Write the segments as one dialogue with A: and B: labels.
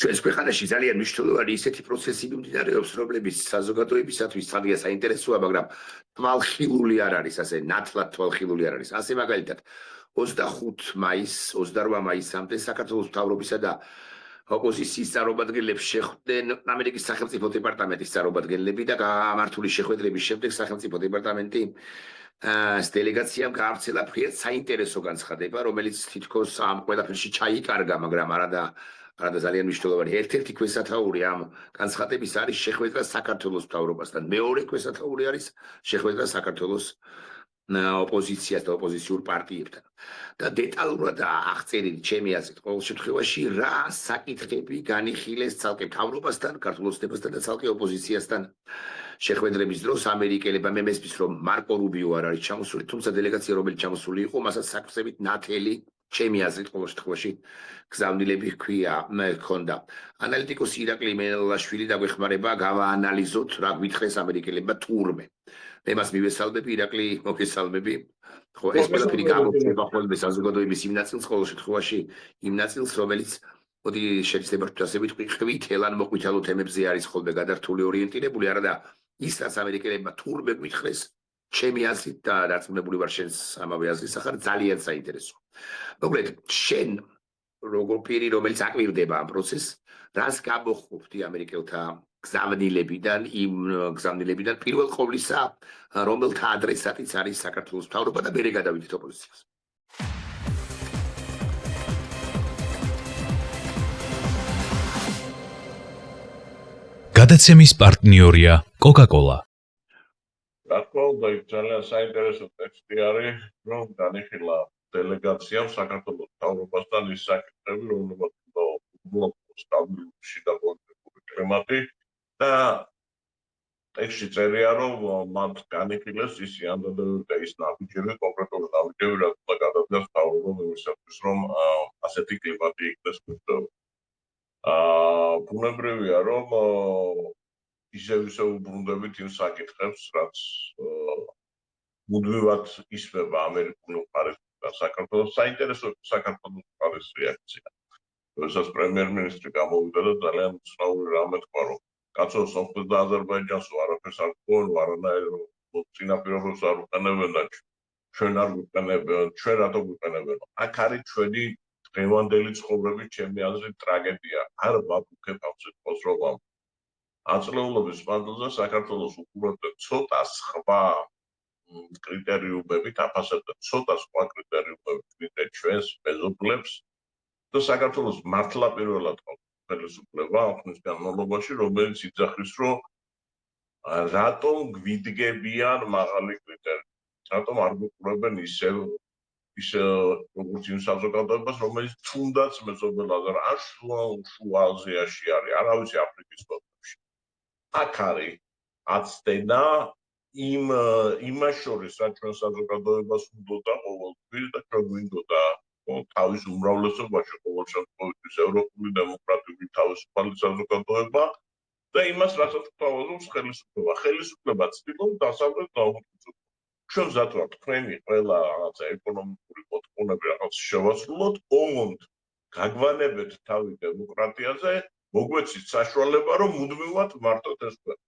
A: ჩვენს ქვეყანაში ძალიან მნიშვნელოვანი ისეთი პროცესი მიმდინარეობს, რომლებიც საზოგადოებისათვის ძალიან საინტერესოა, მაგრამ თვალხილული არ არის, ასე ნათლად თვალხილული არ არის. ასე მაგალითად 25 მაისს, 28 მაისამდე საქართველოს მთავრობისა და ოპოზიციის წარმომადგენლებს შეხვდნენ ამერიკის სახელმწიფო დეპარტამენტის წარმომადგენლები და გამართული შეხვედრების შემდეგ სახელმწიფო დეპარტამენტი დელეგაციამ გაავრცელა ფრიად საინტერესო განცხადება, რომელიც თითქოს ამ ყველაფერში ჩაიკარგა, მაგრამ არადა ძალიან მნიშვნელოვანი. ერთ-ერთი ქვესათაური ამ განცხადების არის შეხვედრა საქართველოს მთავრობასთან. მეორე ქვესათაური არის შეხვედრა საქართველოს ოპოზიციას და ოპოზიციურ პარტიებთან. და დეტალურად აღწერილი ჩემი აზრით, ყოველ შემთხვევაში რა საკითხები განიხილეს ცალკე მთავრობასთან, ქართულ ოცნებასთან და ცალკე ოპოზიციასთან შეხვედრების დროს ამერიკელებმა მე მესმის რომ მარკო რუბიო არ არის ჩამოსული, თუმცა დელეგაცია რომელიც ჩამოსული იყო, მასაც საქმეებით ნათელი ჩემი აზრით ყოველ შემთხვევაში გზავნილები ჰქონდა. ანალიტიკოსი ირაკლი მელაშვილი დაგვეხმარება გავაანალიზოთ რა გვითხრეს ამერიკელებმა თურმე. მე მას მივესალმები, ირაკლი, მოგესალმები. ხო, ეს ყველაფერი გამოჩნდება ხოლმე საზოგადოების იმ ნაწილს, ყოველ შემთხვევაში იმ ნაწილს, რომელიც მოდი შეიძლება ვთქვათ ასე ვიტყვი, ყვითელ ან მოყვითალო თემებზე არის ხოლმე გადართული ორიენტირებული, არადა ის რაც ამერიკელებმა თურმე გვითხრეს, ჩემი აზრით და დარწმუნებული ვარ შენს ამავე აზრის ახარ ძალიან საინტერესოა. მოკლედ, შენ როგორ პირი, რომელიც აკვირდება ამ პროცესს, რას გამოხმობდი ამერიკელთა გზავნილებიდან, იმ გზავნილებიდან პირველ ყოვლისა, რომელთა ადრესატიც არის საქართველოს მთავრობა და მერე გადავიდეთ ოპოზიციას.
B: გადაცემის პარტნიორია კოკა-კოლა.
C: რა თქმა უნდა, ძალიან საინტერესო ტექსტი არის, რომ განიხილა დელეგაციამ საქართველოს მთავრობასთან ის საკითხები, რომლებიც უბრალოდ სტაბილურში და პოლიტიკური კლიმატი და ტექსტში წერია, რომ მათ განიხილეს ის ანდადები და ის ნაბიჯები, კონკრეტული ნაბიჯები, რაც უნდა გადადგას მთავრობამ იმისათვის, რომ ასეთი კლიმატი იქნეს მიღწეული. ბუნებრივია, რომ ისევ უბრუნდებით იმ საკითხებს, რაც მუდმივად ისმება ამერიკულ მხარეს და საქართველოს საინტერესო საქართველოს მხარის რეაქცია. როდესაც პრემიერ-მინისტრი გამოვიდა და ძალიან უცნაური რამე თქვა, რომ კაცო, სომხეთს და აზერბაიჯანს არაფერს არ გქონია, არანაირ წინაპირობებს არ უყენებენ და ჩვენ არ გვიყენებენ, ჩვენ რატო გვიყენებენ? აქ არის ჩვენი დღევანდელი ცხოვრების ჩემი აზრით ტრაგედია. არ ვაფუქებ ამ სიტყვას, რომ აწლეულობის მანძილზე საქართველოს უყურებდა ცოტა სხვა კრიტერიუმებით, აფასებდა ცოტა სხვა კრიტერიუმებით, ვიდრე ჩვენს მეზობლებს და საქართველოს მართლა პირველად ყავს ხელისუფლება ამ ხნის განმავლობაში, რომელიც იძახის, რომ რატომ გვიდგებიან მაღალი კრიტერიუმი, რატომ არ გვუყურებენ ისევ როგორც იმ საზოგადოებას, რომელიც თუნდაც მეზობელად არ შუა აზიაში არის, არავის აფრიკის ქვეყნებში. აქ არის აცდენა იმას შორის, რაც ჩვენ საზოგადოებას უნდოდა ყოველთვის და ჩვენ გვინდოდა თავის უმრავლესობაში ყოველ შემთხვევაში ევროპული დემოკრატიული თავისუფალი საზოგადოება და იმას, რასაც გვთავაზობს ხელისუფლება. ხელისუფლება ცდილობს დასავლეთ დაუმტკიცებლად. ჩვენ მზად ვართ თქვენი ყველა რაღაცა ეკონომიკური მოთხოვნები რაღაც შევასრულოთ, ომონდ გაგვანებეთ თავი დემოკრატიაზე, მოგვეცით საშუალება, რომ მუდმივად მარტოთ ეს ქვეყანა.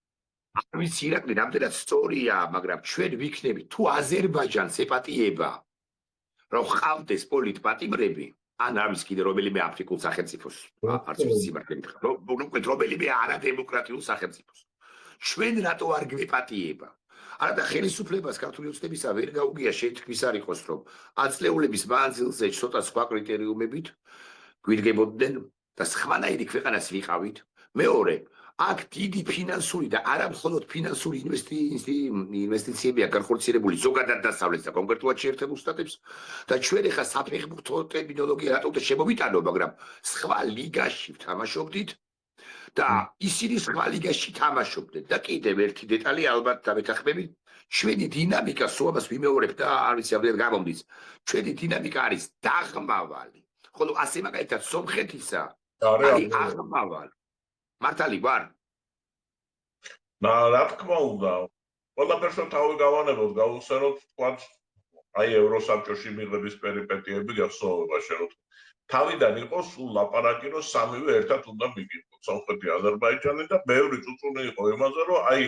A: არ ვიცი ირაკლი, რამდენად სწორია, მაგრამ ჩვენ ვიქნებით თუ აზერბაიჯანს ეპატიება, რომ ყავდეს პოლიტპატიმრები, ან არის კიდე რომელიმე აფრიკულ სახელმწიფოს, არც ვიცი სიმართლე გითხრა, მოკლედ რომელიმე არადემოკრატიულ სახელმწიფოს. ჩვენ რატო არ გვეპატიება? არადა ხელისუფლებას ქართული ოცნებისა ვერ გაუგია შეთქმის არ იყოს, რომ აწლეულების მანძილზე ცოტა სხვა კრიტერიუმებით გვიდგებოდნენ და სხვანაირი ქვეყანას ვიყავით. მეორე, აქ დიდი ფინანსური და არა მხოლოდ ფინანსური ინვესტიციებია განხორციელებული ზოგადად დასავლეთს და კონკრეტულად შეერთებულ შტატებს და ჩვენ ახლა საფეხბურთო ტერმინოლოგია რატომ შემოვიტანო, მაგრამ სხვა ლიგაში ვთამაშობდით და ისინი სხვა ლიგაში თამაშობდნენ და კიდევ ერთი დეტალი ალბათ დამეთანხმებით, ჩვენი დინამიკა სუამას ვიმეორებ და არ ვიცი ამდენ გამომდის. ჩვენი დინამიკა არის დაღმავალი, ხოლო ასე მაგალითად სომხეთისა არის აღმავალი. მართალი ვარ?
C: რა თქმა უნდა, ყველაფერს თავი გავანებოთ, გავუსვენოთ, თქვათ, აი ევროსაბჭოში მიღების პერიპეტიები გახსოვება შენ. თავიდან იყო სულ ლაპარაკი, რომ სამივე ერთად უნდა მიგიყო, სამხრეთი აზერბაიჯანი და ბევრი წუწუნი იყო იმაზე, რომ აი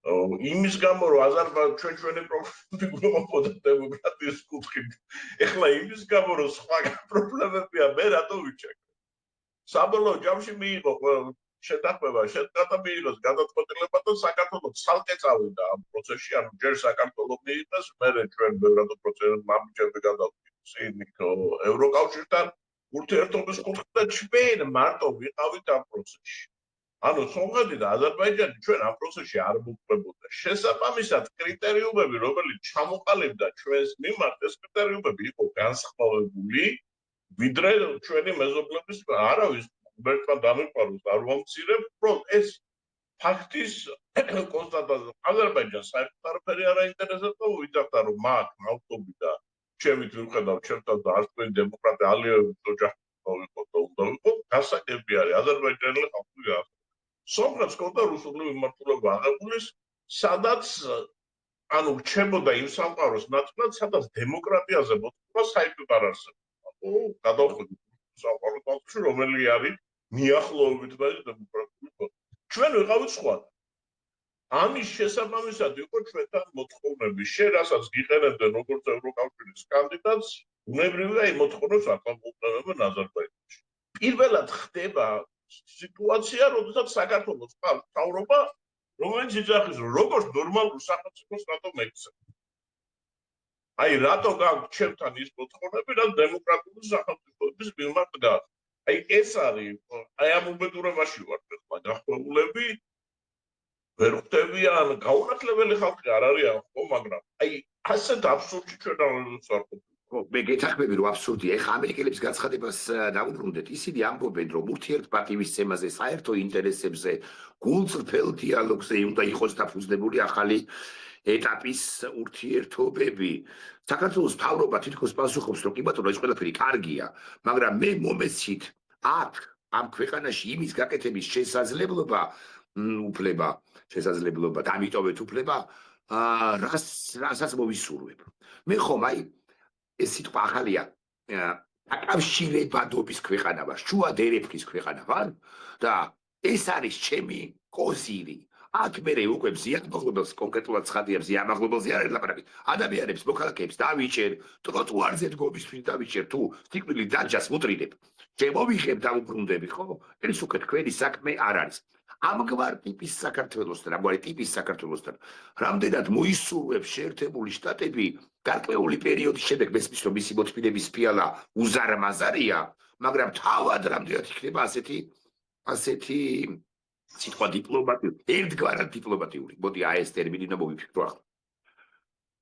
C: იმის გამო რომ ჩვენი პრობლემები გვეყოფოდა დემოკრატიის კუთხით. ეხლა იმის გამო რომ სხვა პრობლემებია, მე რატო ვიჩეკ? საბოლოო ჯამში მიიღო შეთანხმება, შეტყატა მიიღოს გადაწყვეტილება და საქართველოს ცალკე წავიდა ამ პროცესში, ანუ ჯერ საქართველოს მიიღეს, მერე ჩვენ ბევრად უფრო მამიჯერზე გადავიდით ევროკავშირთან ურთიერთობის კუთხით და ჩვენ მარტო ვიყავით ამ პროცესში. ანუ სომხეთი და აზერბაიჯანი ჩვენ ამ პროცესში არ მოგვყვებოდა. შესაბამისად, კრიტერიუმები, რომელიც ჩამოყალიბდა ჩვენს მიმართ, ეს კრიტერიუმები იყო განსხვავებული, ვიდრე ჩვენი მეზობლების არავის მერტმა დამიყვაროს არ ვამცირებ, რომ ეს ფაქტის კონსტატაცია აზერბაიჯანს საერთოდ არაფერი არ აინტერესებს და ვიძახდა, რომ მაგ ნავთობი და ჩემით ვიმხედავ ჩემთან და არც თქვენი დემოკრატი ალიევების ოჯახი მოვიყოთ და უნდა ვიყოთ, გასაგები არის აზერბაიჯანელი ხალხი არის. სომხეთს ჰქონდა რუსული მიმართულება აღებულის, სადაც ანუ რჩებოდა იმ სამყაროს ნაწილად, სადაც დემოკრატიაზე მოთხოვნა საერთოდ არ არსებობდა. გადავხედოთ სამყაროს ნაწილში, რომელი არის მიახლოებით დემოკრატიული. ჩვენ ვიყავით სხვა. ამის შესაბამისად იყო ჩვენთან მოთხოვნები, შენ რასაც გიყენებდნენ როგორც ევროკავშირის კანდიდატს, უნებრივია იმ მოთხოვნებს არ გამოყენებენ აზერბაიჯანში. პირველად ხდება სიტუაცია, როდესაც საქართველოს ყავს მთავრობა, რომელიც იძახის, როგორც ნორმალურ სახელმწიფოს რატომ ექცევს. აი, რატო გაქვს ჩემთან ის მოთხოვნები, რაც დემოკრატიული სახელმწიფოების მიმართ გაქვს. აი, ეს არის, აი ამ უბედურებაში ვართ ახლა გახვეულები, ვერ ხვდებიან, გაუნათლებელი ხალხი არ არიან, ხო, მაგრამ აი, ასეთ აბსურდში ჩვენ არ ვართ.
A: მე გეთახმები რომ აბსურდია. ეხლა ამერიკელებს გაცხადებას დავუბრუნდეთ. ისინი ამბობენ რომ ურთიერთპატივისცემაზე, საერთო ინტერესებზე, გულწრფელ დიალოგზე უნდა იყოს დაფუძნებული ახალი ეტაპის ურთიერთობები. საქართველოს მთავრობა თითქოს პასუხობს, რომ კი ბატონო, ეს ყველაფერი კარგია, მაგრამ მე მომეცით აქ ამ ქვეყანაში იმის გაკეთების შესაძლებლობა, დამიტოვეთ უფლება, რასაც მოვისურვებ. მე ხომ აი ეს სიტყვა ახალია, დაკავშირებადობის ქვეყანა ვარ, შუადერეფრის ქვეყანა ვარ და ეს არის ჩემი კოზირი. აქ მე უკვე ზიანმაღლობელს კონკრეტულად ცხადია, ზიანმაღლობელზე არ არის ლაპარაკი. ადამიანებს, მოქალაქეებს დავიჭერ, ტროტუარზე დგომისთვის დავიჭერ, თუ სიკვდილით დაჯას ვუტრინებ. შემოვიხებ დავუბრუნდები, ხო? ეს უკვე თქვენი საქმე არ არის. ამგვარ ტიპის საქართველოსთან, ამგვარი ტიპის საქართველოსთან, რამდენად მოისურვებს შეერთებული შტატები, გარკვეული პერიოდის შემდეგ მესმის რომ მისი მოთმინების ფიალა უზარმაზარია, მაგრამ თავად რამდენად იქნება ასეთი სიტყვა დიპლომატიური, ერთგვარად დიპლომატიური. მოდი აი ეს ტერმინი მოვიფიქრო ახლა.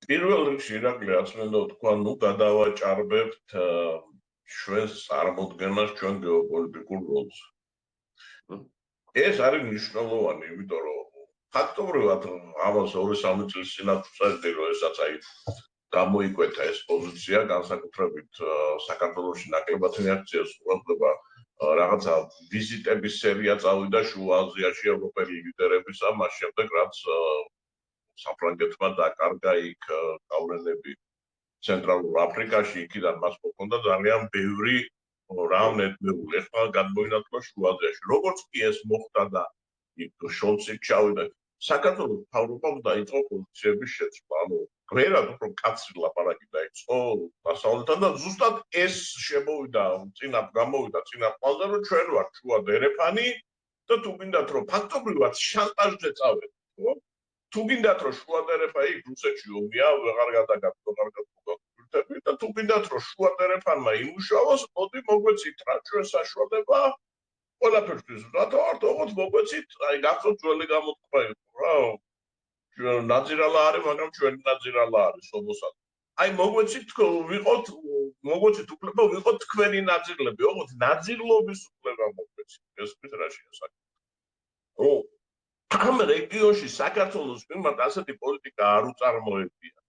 C: პირველ რიგში ირაკლი რაც მინდა თქვა, ნუ გადავაჭარბებთ ჩვენს წარმოდგენას ჩვენ გეოპოლიტიკურ როლს. ეს არის მნიშვნელოვანი, იმიტომ რომ ფაქტობრივად ამას 2-3 წლის წინათ ვწერდი, რომ ესაც აი გამოიკვეთა ეს პოზიცია, განსაკუთრებით საქართველოში ნაკლებად რეაქციას უყურებდა რაღაცა ვიზიტების სერია წავიდა შუა აზიაში ევროპელი ლიდერებისა, მას შემდეგ რაც საფრანგეთმა დაკარგა იქ გავლენები ცენტრალურ აფრიკაში, იქიდან მას მოჰქონდა ძალიან ბევრი რამ ნედლეული. ეხლა გადმოინათლა შუა აზიაში. როგორც კი ეს მოხდა და იქ შოლცი ჩავიდა, საქართველოს მთავრობამ დაიწყო პოზიციების შეცვლა. ანუ გვერად უფრო კაცრი ლაპარაკი დაიწყო დასავლეთთან და ზუსტად ეს შემოვიდა წინათ ყალდა, რომ ჩვენ ვართ შუადერეფანი და თუ გინდათ რომ ფაქტობრივად შანტაჟზე წავედით, ხო? თუ გინდათ რომ შუადერეფა იქ რუსეთში ომია, ვეღარ გადაგაკეთოთ და თუ გინდათ რომ შუადერეფანმა იმუშაოს, მოდი მოგვეცით რა ჩვენ საშუალება ყველაფერთვის. რატო არ თქოთ მოგვეცით, აი გახსოვთ ძველი გამოთქმა იყო რა. ნაძირალა არის, მაგრამ ჩვენი ნაძირალა არის ომოსად. აი მოგვეცით უფლება ვიყოთ თქვენი ნაძირლები, ოღონდ ნაძირლობის უფლება მოგვეცით. ეს რა შეასაკეთე. რომ ამ რეგიონში საქართველოს მიმართ ასეთი პოლიტიკა არ უწარმოებია.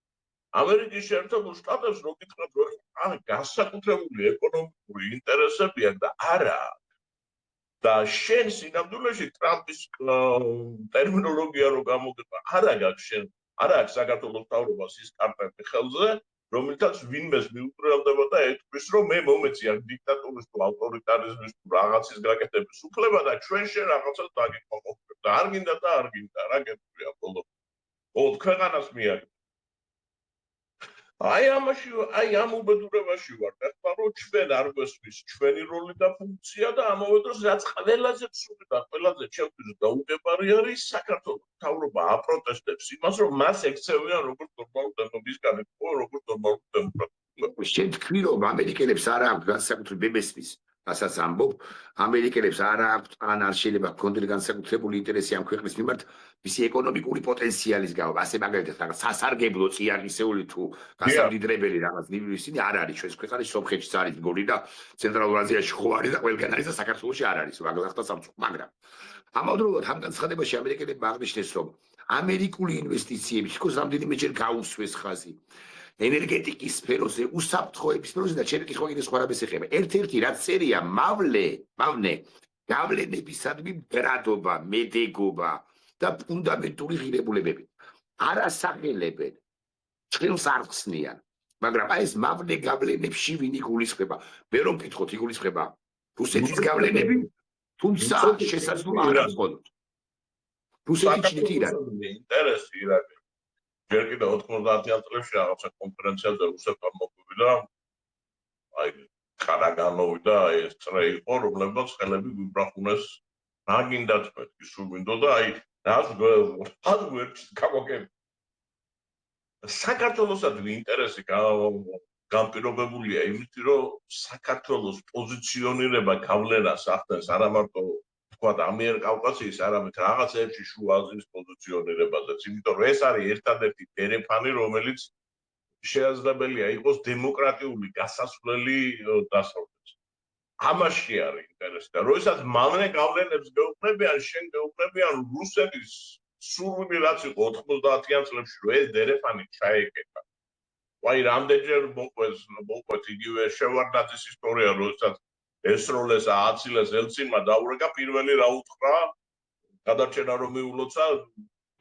C: ამერიკის შეერთებულ შტატებს რო გითხრათ, რომ ან განსაკუთრებული ეკონომიკური ინტერესები აქვს და არა და შენ სინამდვილეში ტრამპის ტერმინოლოგია რო გამოგება, არა გაქვს საქართველოს მთავრობას ის კარტები ხელზე, რომელთაც ვინმეს მიუწვრებდება ეთქვის, რომ მე მომეცი აქ დიქტატურის თუ ავტორიტარიზმის თუ რაღაცის გაკეთების უფლება და ჩვენ შენ რაღაცას დაგიყვანოთ და არ გინდა და არ გინდა, რა გეტყვია ბოლო. ქვეყანას მიაგდო. აი ამ უბედურებაში ვარ, ეხლა რომ ჩვენ არ გვესმის ჩვენი როლი და ფუნქცია და ამავე დროს რაც ყველაზე ცუდი და ყველაზე ჩემთვის დაუგებარი არის საქართველოს მთავრობა აპროტესტებს იმას, რომ მას ექცევიან როგორც ნორმალურ დემოკრატიას, როგორც ნორმალურ დემოკრატიას.
A: შენ თქვი რომ ამერიკელებს არ აქვს განსაკუთრებული ბებესმის, რასაც ამბობ, ამერიკელებს არ აქვს ან არ შეიძლება ჰქონდეს განსაკუთრებული ინტერესი ამ ქვეყნის მიმართ მისი ეკონომიკური პოტენციალის გამო, ასე მაგალითად რაღაც სასარგებლო წიაღისეული თუ გასამდიდრებელი რაღაც ისინი არ არის ჩვენს ქვეყანაში, სომხეთშიც არის გორი და ცენტრალურ აზიაში ხო არის და ყველგან არის და საქართველოში არ არის, მაგალითად სამწუხაროდ, მაგრამ ამავდროულად ამ განცხადებაში ამერიკელებმა აღნიშნეს, რომ ამერიკული ინვესტიციები თქოს რამდენიმეჯერ გაუსვეს ხაზი ენერგეტიკის სფეროზე, უსაფრთხოების სფეროზე და ჩემი კითხვა კიდე სხვა რამეს ეხება. ერთ-ერთი რაც წერია მავნე გავლენებისადმი მდგრადობა, მედეგობა და ფუნდამენტური ღირებულებები. არასახელებენ, წყილს არ ხსნიან, მაგრამ აი ეს მავნე გავლენებში ვინი გულისხმება? მე რომ ვკითხოთ, იგულისხმება რუსეთის გავლენები, თუმცა შესაძლოა არ გქონდეთ. რუსეთი ჩნით ირანი.
C: ინტერესი ირანი. ჯერ კიდევ 90-იან წლებში რაღაცა კონფერენციაზე რუსეთთან მოგვიდა, აი ხარა გამოვიდა ეს წრე იყო, რომლებსაც ხელები გვიბრახუნეს რა გინდათ მეთქი, სულ მინდოდა, აი რას გვერდს გამოგები. საქართველოსადმი ინტერესი განპირობებულია იმით, რომ საქართველოს პოზიციონირება გავლენას ახდენს არა მარტო თქვათ ამიერკავკასიის, არამედ რაღაცეებში შუა აზიის პოზიციონირებაზეც, იმიტომ რომ ეს არის ერთადერთი დერეფანი, რომელიც შესაძლებელია იყოს დემოკრატიული გასასვლელი დასავლეთს. ამაში არის ინტერესი და როდესაც მავნე გავლენებს გეუბნებიან, შენ გეუბნებიან რუსეთის სურვილი რაც იყო 90-იან წლებში, რომ ეს დერეფანი ჩაეკეტა. აი რამდენჯერ მოყვეთ იგივე შევარდნაძის ისტორია, როდესაც ესროლეს ააცილეს ელცინმა დაურეკა პირველი რა უთხრა, გადარჩენა რომ მიულოცა,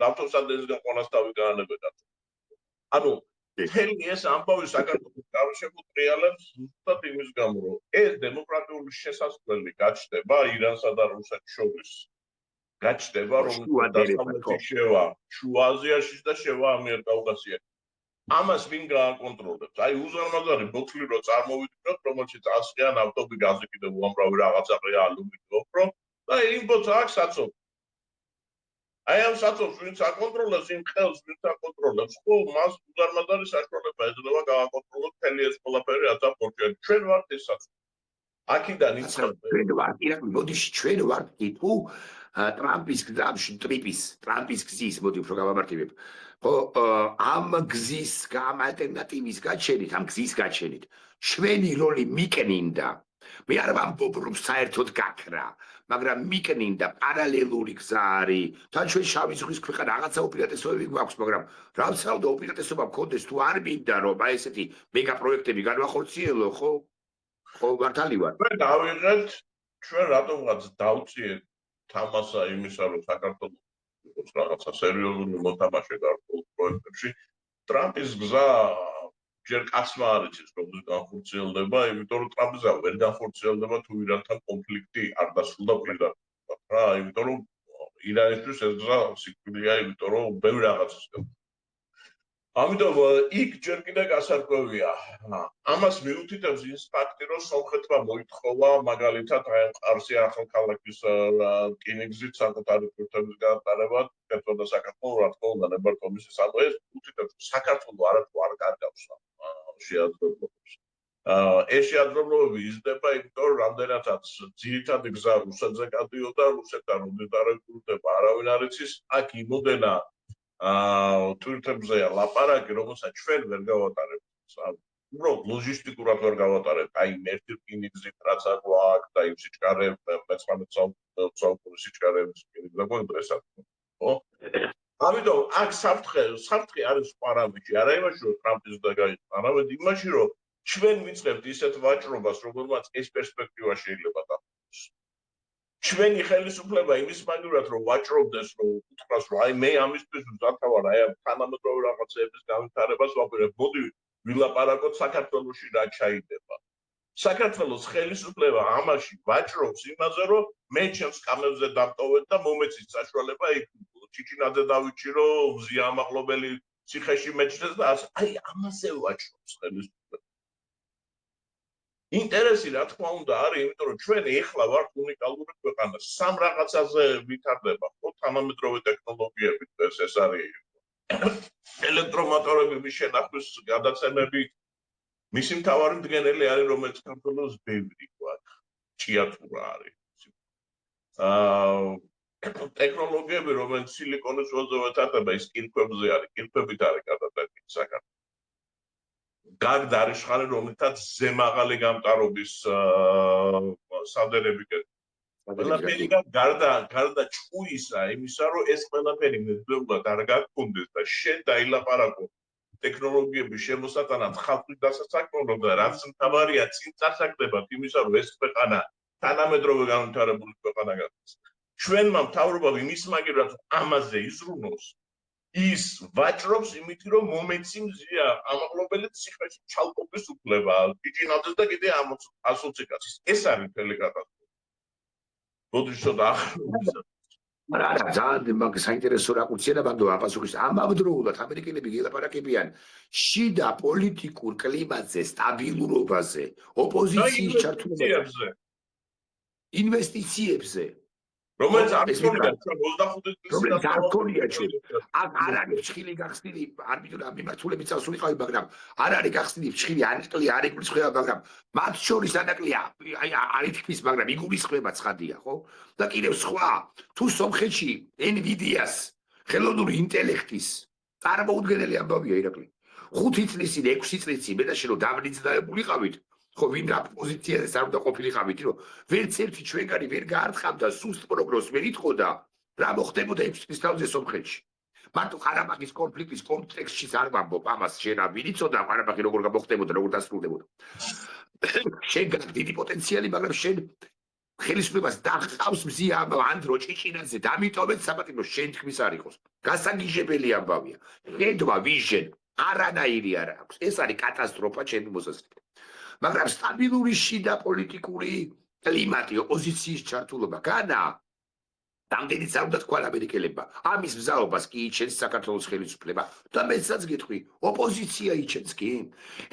C: დავთოვსანდენის გაყვანას თავი გაანებედა. ანუ მთელი ეს ამბავი საქართველოს გარშემოტრიალებს ზუსტად იმის გამო, რომ ეს დემოკრატიული შესაძლებელი გაჩნდება ირანსა და რუსეთს შორის. გაჩნდება რომ დასავლეთი შევა შუა აზიაში და შევა ამიერკავკასიაში. ამას ვინ გააკონტროლებს? აი უზარმაზარი ბოთლი რო წარმოვიდგინოთ, რომელშიც ასხია ნავთობი, გაზი კიდევ უამრავი რაღაცა ალუმინი ოქრო და იმ ბოთს აქვს საწოლი. აი ამ საწოლს ვინც აკონტროლებს, იმ ხელს ვინც აკონტროლებს, ხო მას უზარმაზარი საშუალება ეძლევა გააკონტროლოს მთელი ეს ყველაფერი, რაც ამ პორტში. ჩვენ ვართ ეს საწოლი. აქედან იწყება.
A: ჩვენ ვართ ირაკლი, მოდიში ჩვენ ვართ თუ ტრამპის გზაში, ტრამპის გზის, მოდი უფრო გავამართლებ. ხო, ამ გზის ამ ალტერნატივის გაჩენით, ამ გზის გაჩენით, ჩვენი როლი მიკნინდა. მე არ ვამბობ, რომ საერთოდ გაქრა, მაგრამ მიკნინდა პარალელური გზა არის. თან ჩვენ შავი ზღვის ქვეყანა რაღაცა უპირატესობები გვაქვს, მაგრამ რაცა უნდა უპირატესობა გქონდეს თუ არ მინდა, რომ აი ესეთი მეგა პროექტები განვახორციელო, ხო? ხო, მართალი ვარ.
C: ჩვენ დავიღეთ, ჩვენ რატომღაც დავწიეთ თამასა იმისა, რომ საქართველოს რაღაცა სერიოზული მოთამაშე გარკვეულ პროექტებში. ტრამპის გზა ჯერ კაცმა არ იცის, რომ განხორციელდება, იმიტომ რომ ტრამპის გზა ვერ განხორციელდება თუ ირანთან კონფლიქტი არ დასრულდა პირდაპირ. რა, იმიტომ რომ ირანისთვის ეს გზა სიკვდილია, იმიტომ რომ ბევრი რაღაცას გქონდა. ამიტომ იქ ჯერ კიდე გასარკვევია. ამას მიუთითებს ის ფაქტი, რომ სომხეთმა მოითხოვა მაგალითად აი ყარსი ახალქალაქის რკინიგზით საკუთარი პროექტების განყარებად, კეთდა და საქართველოს რა თქმა უნდა ნებართვამის ეს უთითებს საქართველოს არათუ არ კარგავს შეაძლებლობებს. ეს შეაძლებლობები იზრდება, იმიტომ რომ რამდენადაც ძირითადი გზა რუსეთზე გადიოდა, რუსეთთან უდიდარებულდება არავინ არ იცის, აქ იმოდენა თვირთებზეა ლაპარაკი, რომელსაც ჩვენ ვერ გავატარებთ. უბრალოდ ლოჯისტიკურად ვერ გავატარებთ. აი ერთი რკინიგზით რაც აგვაქვს და იმ სიჩქარეებს მე-19 საუკუნის სიჩქარეების რკინიგზა გვაქვს დღესაც. ხო? ამიტომ აქ საფრთხე არის სხვა რამეში, არა იმაში, რომ ტრამპის და გაიყო, არამედ იმაში, რომ ჩვენ ვიწყებთ ისეთ ვაჭრობას, რომელმაც ეს პერსპექტივა შეიძლება დაგვიწყოს. ჩვენი ხელისუფლება იმის მაგივრად რომ ვაჭრობდეს, რომ უთხრას, რომ აი მე ამისთვის მზად ვარ, აი თანამედროვე რაღაცეების განვითარებას ვაპირებ. მოდი ვილაპარაკოთ საქართველოში რა ჩაიდება. საქართველოს ხელისუფლება ამაში ვაჭრობს იმაზე, რომ მე ჩემს კამებზე დავტოვეთ და მომეცით საშუალება იქ ჩიჩინაძე დავიჭირო, მზია ამაღლობელი ციხეში მეჩნდეს და აი ამაზე ვაჭრობს ხელისუფლება. ინტერესი რა თქმა უნდა არის, იმიტომ რომ ჩვენ ეხლა ვართ უნიკალური ქვეყანა. სამ რაღაცაზე ვითარდება, ხო, თანამედროვე ტექნოლოგიებით, ეს არის ელექტრომოტორების შენახვის გადაცემები. მისი მთავარი მდგენელი არის, რომელიც საქართველოს ბევრი გვაქვს. ჭიათურა არის. ტექნოლოგიები, რომელიც სილიკონის ველზე ვეთანხმება, ის კირქვებზე არის, კირქვებით არის გადატანილი საქართველოს. გარდა არის ხარი, რომელთაც ზემაღალი გამტარობის სავდერები ყველაფერი გარდა ჭუისა, იმისა, რომ ეს ყველაფერი მედრეულად არ გაგქონდეს და შენ დაილაპარაკო ტექნოლოგიების შემოსატანად ხალხის დასასაქმებლად და რაც მთავარია წინ წასაგდებად იმისა, რომ ეს ქვეყანა თანამედროვე განვითარებული ქვეყანა გახდეს. ჩვენმა მთავრობამ იმის მაგერად ამაზე იზრუნოს, ის ვაჭრობს იმით, რომ მომეცი მზია ამაღლობელი ციხეში ჩალკობის უფლება, ჩიჩინაძეს და კიდე 120 კაცის. ეს არის მთელი კატასტროფა. როდის ცოტა
A: არა, ძალიან საინტერესო რაკურცია და ბანდო აპასუხის. ამავდროულად ამერიკელები გელაპარაკებიან შიდა პოლიტიკურ კლიმატზე, სტაბილურობაზე, ოპოზიციის ჩართულობაზე, ინვესტიციებზე.
C: რომელიც არ ქონია ჩვენ 25 წლის
A: არ ქონია ჩვენ. არ არის ფშხილი გახსნილი, არ მითხრა მიმართულებით წავსულიყავი, მაგრამ არ არის გახსნილი ფშხილი, ანაკლი არ იგულისხმება, მაგრამ მათ შორის ანაკლი აი არ ითქმის, მაგრამ იგულისხმება ცხადია, ხო? და კიდევ სხვა, თუ სომხეთში NVIDIA-ს, ხელოვნური ინტელექტის წარმოუდგენელი ამბავია ირაკლი. 5 წლისი, 6 წლისი მეტაში რომ დავნიძნაებულიყავით, ხო ვინ რა პოზიციაზე არ უნდა ყოფილიყავით, რომ ვერც ერთი ჩვენგანი ვერ გაართხამდა სუსტ პროგნოზს ვერ ითხოვდა რა მოხდებოდა 6 წლის თავზე სომხეთში. მარტო ყარაბაღის კონფლიქტის კონტექსტშიც არ ვამბობ ამას, შენ რა ვიცოდა ყარაბაღი როგორ მოხდებოდა, როგორ დასრულდებოდა. შენ გაქვს დიდი პოტენციალი, მაგრამ შენ ხელისუფლებას დახავს მზია ანდრო ჭიჭინაძე, დამიტოვეთ საპატიმრო შენ თქმის არ იყოს. გასაგიჟებელი ამბავია. ხედვა ვიჟენ არანაირი არ აქვს. ეს არის კატასტროფა ჩემი მოსაზრებით. მაგრამ სტაბილური შიდა პოლიტიკური კლიმატი, ოპოზიციის ჩართულობა განა რამდენიც არ უნდა თქვა ამერიკელებმა. ამის მზაობას კი იჩენს საქართველოს ხელისუფლება და მეცაც გეტყვი, ოპოზიცია იჩენს კი.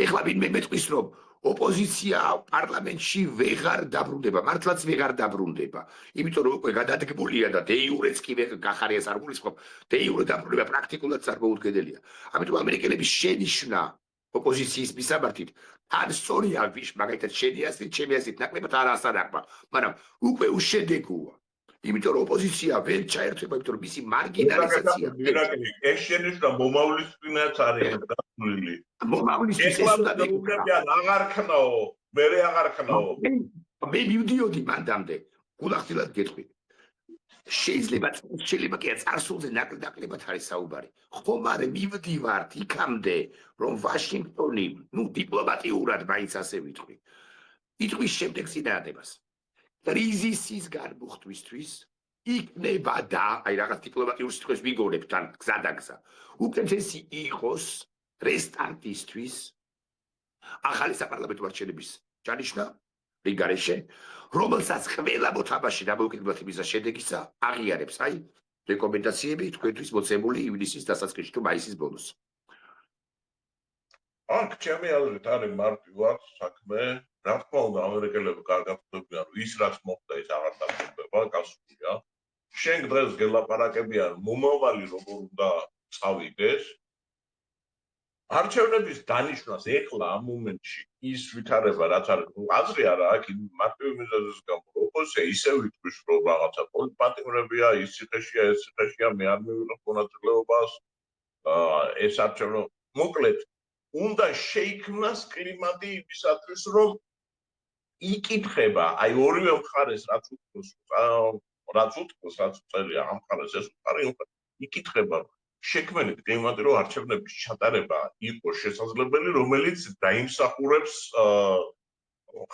A: ეხლა ვინმე მეტყვის, რომ ოპოზიცია პარლამენტში ვეღარ დაბრუნდება, მართლაც ვეღარ დაბრუნდება. იმიტომ რომ უკვე გადადგმულია და დე-იურეც კი გახარიას არ გულისხმობ, დე-იურე დაბრუნება პრაქტიკულად წარმოუდგენელია. ამიტომ ამერიკელების შენიშვნა ოპოზიციის მისამართით თან სწორია ვიშ, მაგალითად შენი აზრით, ჩემი აზრით ნაკლებად არასადარგვა, მაგრამ უკვე უშედეგოა. იმიტომ რომ ოპოზიცია ვერ ჩაერთვება, იმიტომ რომ მისი მარგინალიზაცია.
C: ეს შენიშვნა მომავლისთვისაც არის დასრულილი.
A: მომავლისთვის ეს უნდა
C: იქნება. აღარ ქნაო, მე აღარ ქნაო.
A: მე მივდიოდი მანდამდე, გულახდილად გეტყვი. შეიძლება კი წარსულზე ნაკლებად არის საუბარი. ხომარე მივდივართ იქამდე, რომ ვაშინგტონი, დიპლომატიურად მაინც ასე ვიტყვი. იტყვის შემდეგ წინააღმდეგობას. კრიზისის გარმოხდვისთვის იქნება და აი რაღაც დიპლომატიურ სიტყვებს ვიგონებ თან გზადაგზა. უკეთესი იყოს რესტარტისთვის ახალი საპარლამენტო არჩევნების ჩანიშვნა რიგარეშე, რომელსაც ყველა მოთამაშე დამოუკიდებლად იმისა შედეგისა აღიარებს, აი რეკომენდაციები თქვენთვის მოცემული ივნისის დასაწყისში თუ მაისის ბოლოს.
C: აქ ჩემი აზრით არის მარტივად საქმე, რა თქმა უნდა ამერიკელები კარგად ხვდებიან, რომ ის რაც მოხდა ის აღარ დაგხვდება, გასულია. შენ დღეს გელაპარაკებიან მომავალი როგორ უნდა წავიდეს. არჩევნების დანიშვნას ეხლა ამ მომენტში ის ვითარება რაც არის, აზრი არა აქ მარტივი მიზეზის გამო, ოპოზიცია ისევ იტყვის, რომ რაღაცა პოლიტპატიმრებია, ის ციხეშია, ეს ციხეშია, მე არ მივიღებ მონაწილეობას, ეს არჩევნო მოკლედ უნდა შეიქმნას კლიმატი იმისათვის, რომ იკითხება, აი ორივე მხარეს რაც წერია ამ მხარეს ეს მხარე იკითხება შექმნით კლიმატი, რომ არჩევნების ჩატარება იყოს შესაძლებელი, რომელიც დაიმსახურებს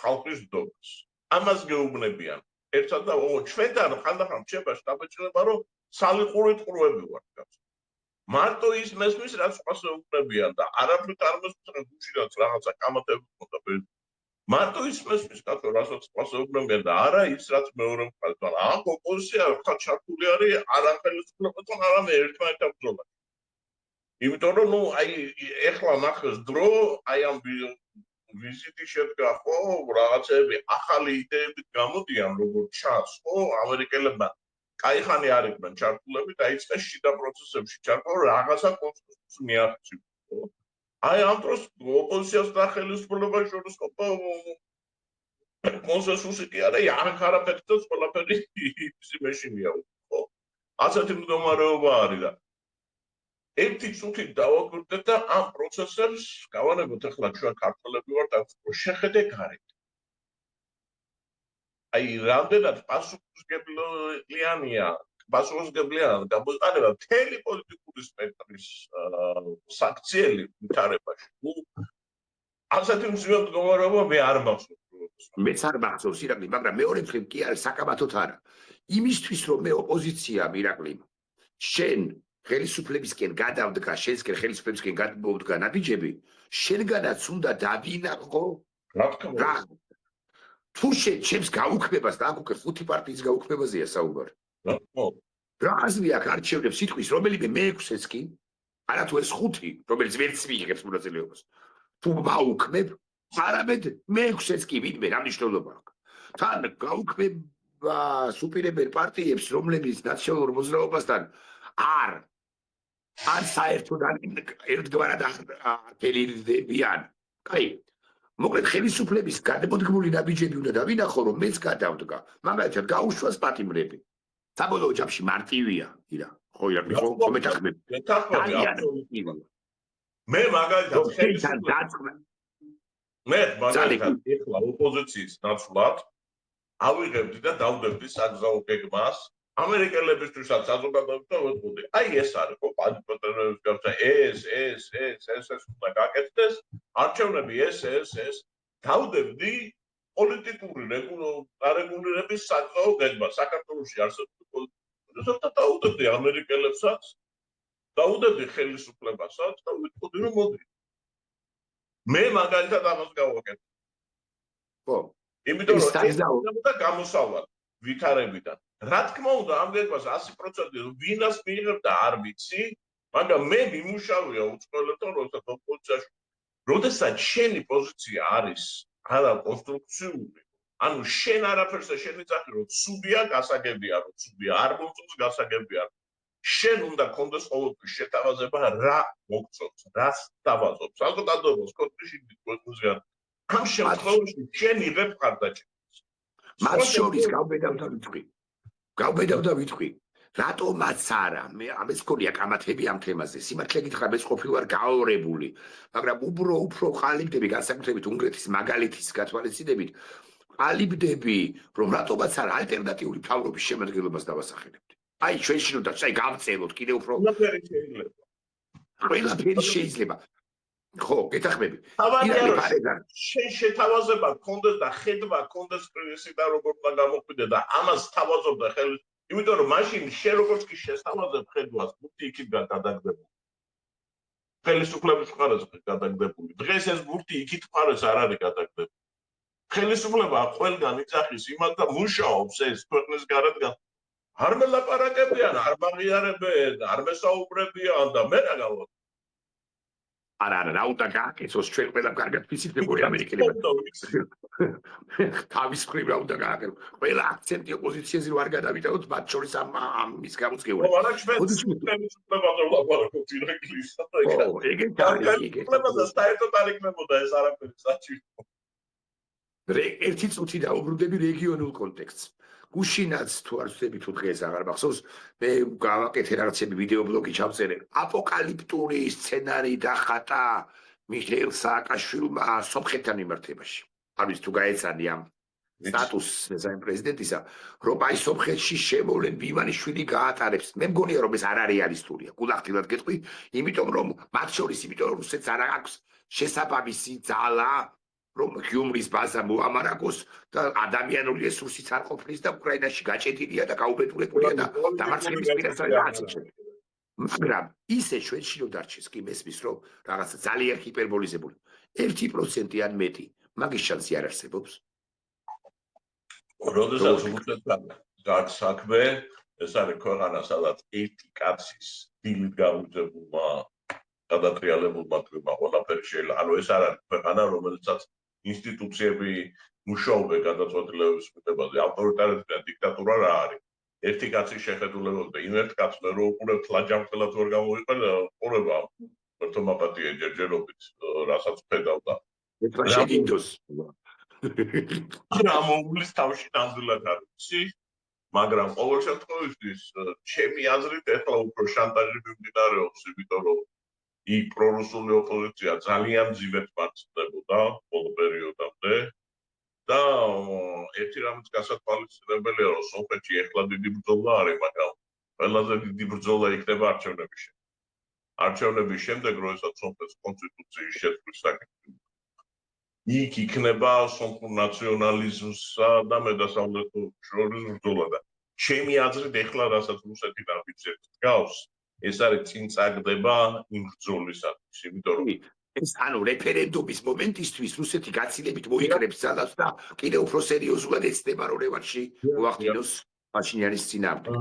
C: ხალხის დობას. ამას გეუბნებიან. ერთად და ჩვენთან ხანდახან რჩება შთაბეჭდილება, რომ სალიყურით ყრუები ვართ. მარტო ის მესმის რაც პასუხობებიან და არაფრით არ მოსწრებს გუშინაც რაღაცა კამათები ხონდა მარტო ის მესმის კაცო რასაც პასუხობებიან და არა ის რაც მეორე მხარეს მაგრამ აქ ოპოზიცია ხა ჩართული არის არახელისუფლებასთან არამედ ერთმანეთთან ბრძოლაში იმიტომ რომ ნუ აი ეხლა ნახეს დრო აი ამ ვიზიტი შედგა ხო რაღაცები ახალი იდეებით გამოდიან როგორც ჩანს ხო ამერიკელებმა კაიხანი არ იყვნენ ჩართულები დაიწყეს შიდა პროცესებში ჩართო რაღაცა კონსტიტუციას მიაღწივა ხო აი ამ დროს ოპოზიციას და ხელისუფლებას შორის კონსენსუსი კი არა აქ არაფერს ყველაფერი იმეშინია ხო ასეთი მდგომარეობა არის და ერთი წუთით დავაკვირდეთ და ამ პროცესებს გავანებოთ ახლა ჩვენ ქართველები ვართ აქ შეხედე გარეთ აი რამდენად პასუხისმგებლიანია გამოიყენება მთელი პოლიტიკური სპექტრის საქციელი ვითარებაში ნუ ასეთი მძიმე მდგომარეობა მე არ მახსოვს
A: მეც არ მახსოვს ირაკლი მაგრამ მეორე მხრივ კი არის საკამათოდ არა იმისთვის რომ მე ოპოზიცია ირაკლი შენ ხელისუფლებისკენ გადავდგა შენსკენ ხელისუფლებისკენ გადმოვდგა ნაბიჯები შენგანაც უნდა დავინახო
C: რა თქმა უნდა
A: თუ შენ ჩემს გაუქმებას და აქ უკვე 5 პარტიის გაუქმებაზეა საუბარი რა აზრი აქვს არჩევნებს სიტყვის რომელიმე მე-6-ს კი არა თუ ეს 5 რომელიც ვერც მიიღებს მონაწილეობას თუ მაუქმებ არამედ მე-6-ს კი ვინმე რა მნიშვნელობა აქვს თან გაუქმება სუპირებენ პარტიებს რომლებიც ნაციონალურ მოძრაობასთან არ საერთოდ ერთგვარად აფერირდებიან კაი მოკლედ ხელისუფლების გადმოდგმული ნაბიჯები უნდა დავინახო რომ მეც გადავდგა მაგალითად გაუშვას პატიმრები საბოლოო ჯამში მარტივია ირა ხო ირაკლი ხო მეთახმები
C: მე მაგალითად მე მაგალითად ეხლა ოპოზიციის ნაცვლად ავიღებდი და დავდებდი საგზაო გეგმას ამერიკელებისთვისაც საზოგადოებასთან ვეთყოდი აი ეს არის ხო პატრონების გარდა ეს უნდა გაკეთდეს არჩევნები ეს დავდებდი პოლიტიკური რეგულირების საგზაო გეგმას საქართველოში არსებული პოლიტიკურსაც და დავდებდი ამერიკელებსაც დავდებდი ხელისუფლებასაც და ვეთყოდი რომ მოდი მე მაგალითად ამას გავაკეთე ხო იმიტომ რომ ეს გამოსავლა ვითარებიდან რა თქმა უნდა ამ გეგმას 100% ვინას მიიღებდა არ ვიცი მაგრამ მე მიმუშავია უწყოელებთან როდესაც ოპოზიციაში როდესაც შენი პოზიცია არის არა კონსტრუქციული ანუ შენ არაფერს შენი ძახი რომ ცუდია გასაგებია რომ ცუდია არ მომწონს გასაგებია შენ უნდა კონდეს ყოველთვის შეთავაზება რა მოგწონს რას თავაზობს საზოგადოებას კონტრიშინით გვეწვიან ამ შემთხვევაში შენ იღებ ხარდაჭერას
A: მათ შორის გავბედავ და ვიტყვი რატომაც არა მე ამას ქონია კამათები ამ თემაზე სიმართლე გითხრა მეც ყოფილვარ გაორებული მაგრამ უფრო ყალიბდები განსაკუთრებით უნგრეთის მაგალითის გათვალისწინებით ყალიბდები რომ რატომაც არა ალტერნატიული მთავრობის შემადგენლობას დავასახელებდი აი ჩვენ შინოდა წაი გავწელოთ კიდე უფრო ყველაფერი შეიძლება ხო გეთახმები
C: შენ შეთავაზება გქონდეს და ხედვა გქონდეს პრინციპი და როგორ უნდა გამოყვიდე და ამას თავაზობდა ხელის იმიტომ რომ მაშინ შენ როგორც კი შესთავაზებ ხედვას ბურთი იქიდან გადაგდებული ხელისუფლების მხარეს გადაგდებული დღეს ეს ბურთი იქით მხარეს არ არის გადაგდებული ხელისუფლება ყველგან იწახის იმათ და მუშაობს ეს ქვეყნის გარეთ არ მელაპარაკებიან არ მაღიარებენ არ მესაუბრებიან და მე რა გავაკეთე
A: არა რა უნდა გააკეთოს ჩვენ ყველა კარგად ვიცით მეგორი ამერიკელები თავის მხრივ რა უნდა გააკეთოს ყველა აქცენტი ოპოზიციაზე არ გადავიტანოთ მათ შორის ამ ის გამოწვეული
C: არა ჩვენ ხელისუფლებაზე ვლაპარაკობთ ირაკლის ხელისუფლებაზე საერთოდ არ იქნებოდა ეს არაფერი საჭირო
A: ერთი წუთი დაუბრუნდები რეგიონულ კონტექსტს გუშინაც თუ არ ვცდები თუ დღეს აღარ მახსოვს მე გავაკეთე რაღაცები ვიდეო ბლოგი ჩავწერე აპოკალიფტური სცენარი დახატა მიხეილ სააკაშვილმა სომხეთთან მიმართებაში არის თუ გაეცანი ამ სტატუსს ამ პრეზიდენტისა რომ აი სომხეთში შემოვლენ ბივანიშვილი გაატარებს მე მგონია რომ ეს არ არის რეალისტურია გულახდილად გეტყვი იმიტომ რომ მათ შორის იმიტომ რომ რუსეთს არ აქვს შესაბამისი ძალა რომ ჰიუმრის ბაზა მოამარაგოს და ადამიანური რესურსიც არ ყოფნის და უკრაინაში გაჭედილია და გაუბედურებულია და დამარცხების პირას არ გააცეჭებს. მაგრამ ისე ჩვენში რომ დარჩეს კი მესმის რომ რაღაცა ძალიან ჰიპერბოლიზებული 1% ან მეტი მაგის შანსი არ არსებობს.
C: როდესაც რუსეთთან გაქვს საქმე, ეს არის ქვეყანა, სადაც ერთი კაცის დილით გამარჯვებულმა გადატრიალებულმა თქმა ყველაფერი შეიძლება. ანუ ეს არ არის ქვეყანა, რომელსაც ინსტიტუციები მუშაობენ გადაწყვეტილებების მიღებაზე. ავტორიტარიზმი და დიქტატურა რა არის? ერთი კაცის შეხედულებები და იმ ერთ კაცს მე რო უყურებთ ლაჯამყელად ვერ გამოიყენა, ყურება ერთომაპატია ჯერჯერობით, რასაც ფედავდა.
A: ეთქვა შეგინდოს.
C: რა მოულის თავში ნამდვილად არ ვიცი, მაგრამ ყოველ შემთხვევაში ჩემი აზრით ეხლა უფრო შანტაჟი მიმდინარეობს, იმიტომ რომ იქ პრორუსული ოპოზიცია ძალიან ძიმედ მარცხდებოდა ბოლო პერიოდამდე და ერთი რამაც გასათვალისწინებელია, რომ სომხეთში ეხლა დიდი ბრძოლა არის, მაგრამ ყველაზე დიდი ბრძოლა იქნება არჩევნების შემდეგ. არჩევნების შემდეგ, როდესაც სომხეთის კონსტიტუციის შეცვლის საკითხი იქ იქნება სომხურ ნაციონალიზმსა და მედასავლეთურ შორის ბრძოლა და ჩემი აზრით ეხლა რასაც რუსეთი ნაბიჯებს დგავს, ეს არის წინ წაგდება იმ ბრძოლისათვის, იმიტომ რომ
A: ეს ანუ რეფერენდუმის მომენტისთვის რუსეთი გაცილებით მოიკრებს ძალას და კიდევ უფრო სერიოზულად ეცდება რომ რევანში მოახდინოს პაშინიანის წინააღმდეგ.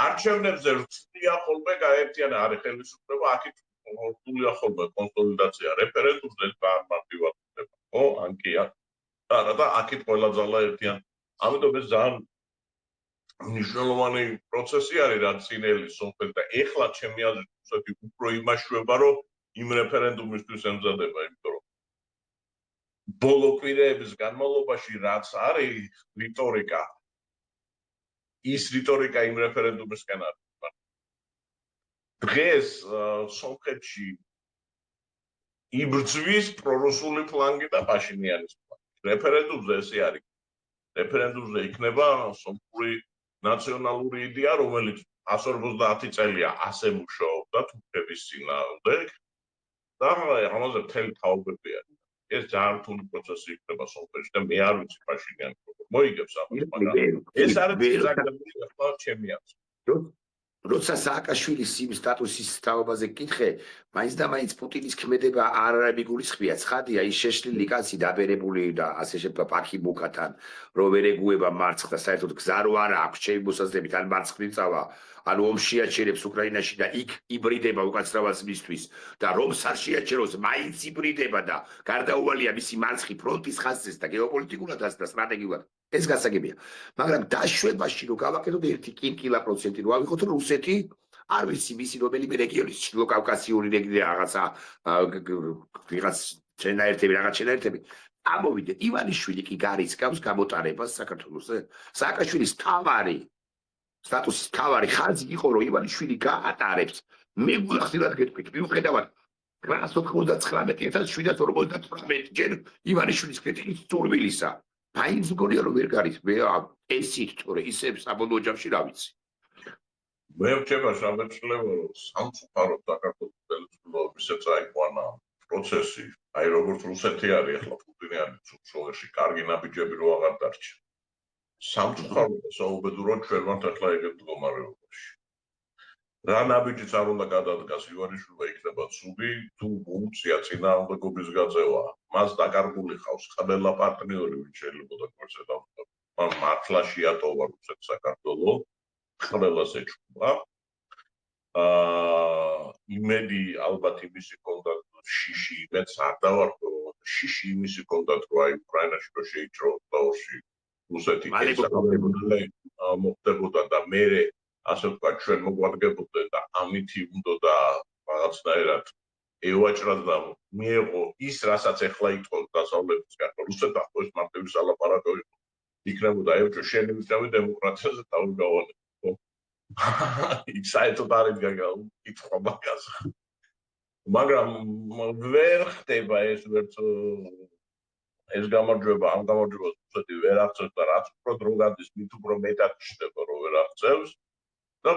C: არჩევნებზე რთულია ხოლმე გაერთიანება, არის ხელისუფლება, აქეთ რთულია ხოლმე კონსოლიდაცია, რეფერენდუმზე ძალიან მარტივად ხდება. ან კი არა და აქეთ ყველა ძალა ერთიან. ამიტომ ეს ძალიან მნიშვნელოვანი პროცესი არის, რაც წინელი სომხეთ და ეხლა ჩემი აზრით რუსეთი უფრო იმაშვება, რომ იმ რეფერენდუმისთვის ემზადება, იმიტომ რომ ბოლო კვირეების განმავლობაში რაც არის რიტორიკა, ის რიტორიკა იმ რეფერენდუმისკენ არის. დღეს სომხეთში იბრძვის პრორუსული ფლანგი და პაშინიანის ფლანგი. რეფერენდუმზე ესე არის. რეფერენდუმზე იქნება სომხური ნაციონალური იდეა, რომელიც 150 წელია ასე მუშაობდა თურქების წინააღმდეგ და ამაზე მთელი თაობები არის. ეს ძალიან რთული პროცესი იქნება სომხეთში და მე არ ვიცი პაშინიანი როგორ მოიგებს ამას, მაგრამ ეს არის ძაგდებული ახლა ჩემი აზრით.
A: როცა სააკაშვილის იმ სტატუსის თაობაზე გკითხე, მაინც და მაინც პუტინის ქმედება არ არის მიგულისხმია, ცხადია, ის შეშლილი კაცი დაბერებული და ასე შეფა პარკი მუქათან, რომ ვერ ეგუება მარცხს და საერთოდ გზა რო არა აქვს ჩემი მოსაზრებით, ან მარცხნივ წავა, ანუ ომში აჩერებს უკრაინაში და იქ იბრიდება უკაცრავად მისთვის და რომს არ შეაჩეროს, მაინც იბრიდება და გარდაუვალია მისი მარცხი ფრონტის ხაზზეც და გეოპოლიტიკურადაც და სტრატეგიულად. ეს გასაგებია. მაგრამ დაშვებაში რომ გავაკეთოთ 1% რომ ავიღოთ რომ რუსეთი არ ვიცი მისი რომელიმე რეგიონის ჩრდილო კავკასიური რეგიონი რაღაცა ვიღაც შენაერთები ამოვიდეთ. ივანიშვილი კი გარიცხავს გამოტარებას საქართველოსზე. სააკაშვილის თავარი სტატუსის თავარი ხაზი იყო რომ ივანიშვილი გაატარებს. მე გულახდილად გეტყვით მიუხედავად 999,758 ჯერ ივანიშვილის კრიტიკის თურმილისა. მაინც მგონია რომ ვერ გარის მე ესით თორე ისე საბოლოო ჯამში რა ვიცი.
C: მე ვჭება სამეცნიერო რომ სამწუხაროდ საქართველოს ხელისუფლების წაიყვანა პროცესი, აი როგორც რუსეთი არის ახლა პუტინი არის სულში კარგი ნაბიჯები რო აღარ დარჩა. სამწუხაროდ საუბედუროდ ჩვენ ვართ ახლა ეგეთ მდგომარეობაში. რა ნაბიჯიც არ უნდა გადადგას ივანიშვილმა იქნება ცუდი თუ ფუნქცია წინააღმდეგობის გაწევა. მას დაკარგული ხავს ყველა პარტნიორი, ვინც შეიძლება გვერდზე მართლა შეატოვა რუსეთს საქართველო, ყველას ეჭვმა. იმედი ალბათ იმისი კონდათ შიში იმედს არ დავარქვა, შიში იმისი კონდათ რომ აი უკრაინაში რო შეიჭროს დაოში რუსეთი მოხდებოდა და მე ასე ვთქვათ, ჩვენ მოგვადგებოდა და ამითი უნდა რაღაცნაირად ევაჭრად და მიეღო ის, რასაც ეხლა იტყობს დასავლეთისგან, რუსეთთან ხო ეს მარტივი სალაპარაკო იყო. იქნებოდა ევჭო შენი ვისავი დემოკრატიაზე თავი გავალე. იქ საერთოდ არის კითხვა მაგაზე. მაგრამ ვერ ხდება ეს ვერც ეს გამარჯვება, ამ გამარჯვებას რუსეთი ვერ აღწევს და რაც უფრო დრო გადის, მით უფრო მეტად ჩნდება რომ ვერ აღწევს. და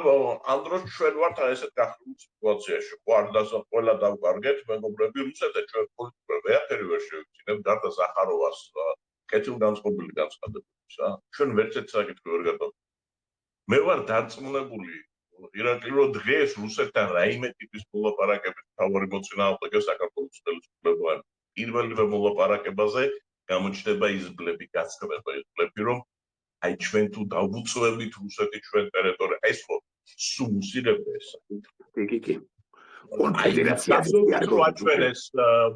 C: ამ დროს ჩვენ ვართ ესეთ გახსნილ სიტუაციაში. ხო არ ყველა დავკარგეთ, მეგობრები, რუსეთს ჩვენ პოლიტიკურად ვეაფერი ვერ შევიცინებ, გარდა ზახაროვას კეთილგანწყობილი განცხადებების, ჩვენ ვერც ერთ საკითხი ვერ გადავ. მე ვარ დარწმუნებული ირაკლი რომ დღეს რუსეთთან რაიმე ტიპის მოლაპარაკების მთავარი მოწინააღმდეგე საქართველოს ხელისუფლება პირველივე მოლაპარაკებაზე გამოჩნდება ის ბლები, გასწრება ის ბლები, რომ აი ჩვენ თუ დავუწევით რუსეთი ჩვენ ტერიტორია, ეს ხო სულ უსირებდა ეს.
A: კი. კონფედერაციას
C: ჩვენ ეს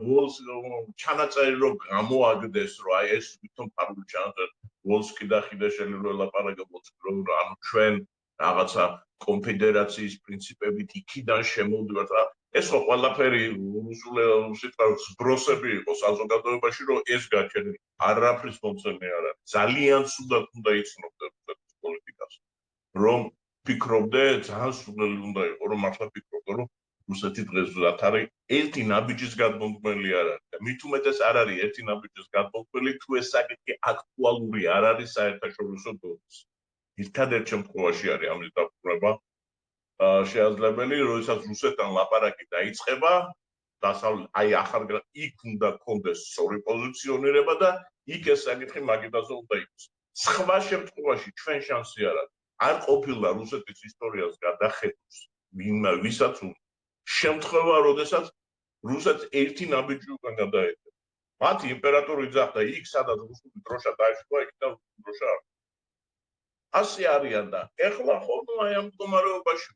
C: ვოლს ჩანაწერი რომ გამოაგდეს, რომ აი ეს თვითონ ფარული ჩანაწერი ვოლსკი და ხიდაშელი რომ ელაპარაკებოც, რომ ანუ ჩვენ რაღაცა კონფედერაციის პრინციპებით იქიდან შემოვდივართ რა. ეს ხო ყველაფერი რუსულენს ზბროსები იყო საზოგადოებაში, რომ ეს გაჩენილი არაფრის მომცემი არ არის. ძალიან სულად უნდა იცნობდე რუსეთის პოლიტიკას. რომ ფიქრობდე, ძალიან სულელი უნდა იყო, რომ მართლა ფიქრობდე, რომ რუსეთი დღეს ვზად არის ერთი ნაბიჯის გადმოგველი არ არის. და მით უმეტეს არ არის ერთი ნაბიჯის გადმოგველი, თუ ეს საკითხი აქტუალური არ არის საერთაშორისო დონეზე. ერთადერთ შემთხვევაში არის ამის დაბრუნება შეაძლებელი, როდესაც რუსეთთან ლაპარაკი დაიწყება, აი ახალგაზრდა იქ უნდა კონდეს სწორი პოზიციონირება და იქ ეს საკითხი მაგიდაზე უნდა იყოს. სხვა შემთხვევაში ჩვენ შანსი არ აქვს. არ ყოფილა რუსეთის ისტორიას გადახედოს ვინმე ვისაც შემთხვევა, როდესაც რუსეთს ერთი ნაბიჯი უკან გადაეცა. მათი იმპერატორი ძახდა იქ, სადაც რუსული დროშა დაიშვა, იქიდან რუსული დროშა არ. ასე არიან და ეხლა ხომ აი ამ მდგომარეობაში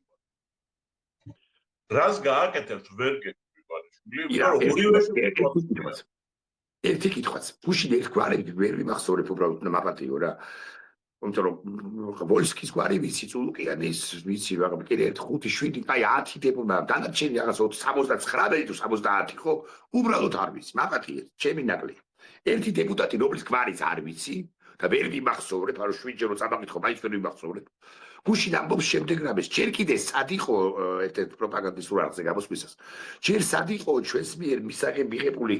C: რას გააკეთებს ვერ გეკითხი ბანიშვილი, იმიტომ რომ
A: ერთი კითხვაც ფუშინ ერთგვარები ვერ ვიმახსოვრებ უბრალოდ მაპატიო რა. იმიტომ რომ ვოლსკის გვარი ვიცი, წულუკიანის ვიცი, მაგრამ კიდე 1 5 7 აი 10 დეპუტატი დანარჩენი რაღაც 79 თუ 70 ხო უბრალოდ არ ვიცი მაპატიო ჩემი ნაკლია ერთი დეპუტატი რომლის გვარიც არ ვიცი და ვერ ვიმახსოვრებ, არო 7 ჯერ წამაკითხო, მაინც ვერ ვიმახსოვრებ. გუშინ ამბობს შემდეგ რამეს, ჯერ კიდე სად იყო ერთ-ერთ პროპაგანდის სურათზე გამოსვლისას. ჯერ სად იყო ჩვენს მიერ მისაღები მიღებული